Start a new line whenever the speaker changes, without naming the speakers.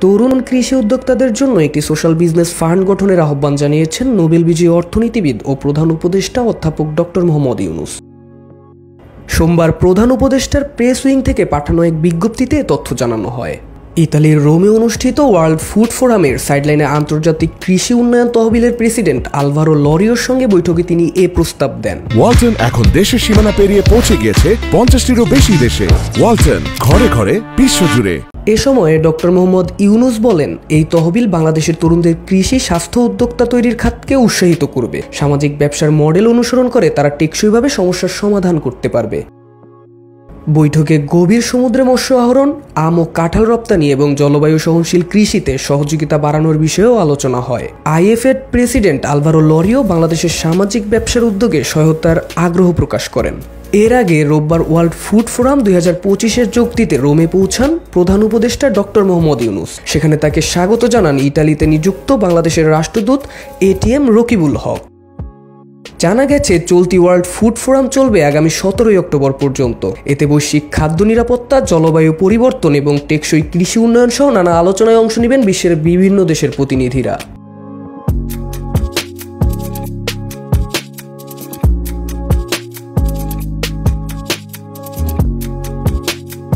তরুণ কৃষি উদ্যোক্তাদের জন্য একটি সোশ্যাল বিজনেস ফান্ড গঠনের আহ্বান জানিয়েছেন নোবেল বিজয়ী অর্থনীতিবিদ ও প্রধান উপদেষ্টা অধ্যাপক ডক্টর মোহাম্মদ ইউনূস। সোমবার প্রধান উপদেষ্টার প্রেস উইং থেকে পাঠানো এক বিজ্ঞপ্তিতে তথ্য জানানো হয়। ইতালির রোমে অনুষ্ঠিত ওয়ার্ল্ড ফুড ফোরামের সাইডলাইনে আন্তর্জাতিক কৃষি উন্নয়ন তহবিলের প্রেসিডেন্ট আলভারো লরিওর সঙ্গে বৈঠকে তিনি এ প্রস্তাব দেন।
ওয়ালটন এখন দেশের সীমানা পেরিয়ে পৌঁছে গিয়েছে 50টিরও বেশি দেশে। ওয়ালটন, ঘরে ঘরে, বিশ্বজুড়ে।
এ সময়ে ডক্টর মোহাম্মদ ইউনূস বলেন, এই তহবিল বাংলাদেশের তরুণদের কৃষি স্বাস্থ্য উদ্যোক্তা তৈরির খাতকে উৎসাহিত করবে। সামাজিক ব্যবসার মডেল অনুসরণ করে তারা টেকসইভাবে সমস্যার সমাধান করতে পারবে। বৈঠকে গভীর সমুদ্রে মৎস্য আহরণ, আম ও কাঁঠাল রপ্তানি এবং জলবায়ু সহনশীল কৃষিতে সহযোগিতা বাড়ানোর বিষয়েও আলোচনা হয়। আইএফএর প্রেসিডেন্ট আলভারো লরিও বাংলাদেশের সামাজিক ব্যবসার উদ্যোগে সহায়তার আগ্রহ প্রকাশ করেন। এর আগে রোববার ওয়ার্ল্ড ফুড ফোরাম 2025-এর চুক্তিতে রোমে পৌঁছান প্রধান উপদেষ্টা ডক্টর মোহাম্মদ ইউনূস। সেখানে তাকে স্বাগত জানান ইতালিতে নিযুক্ত বাংলাদেশের রাষ্ট্রদূত এটিএম রকিবুল হক। জানা গেছে, চলতি ওয়ার্ল্ড ফুড ফোরাম চলবে আগামী 17 অক্টোবর পর্যন্ত। এতে বৈশ্বিক খাদ্য নিরাপত্তা, জলবায়ু পরিবর্তন এবং টেকসই কৃষি উন্নয়ন সহ নানা আলোচনায় অংশ নেবেন বিশ্বের বিভিন্ন দেশের প্রতিনিধিরা।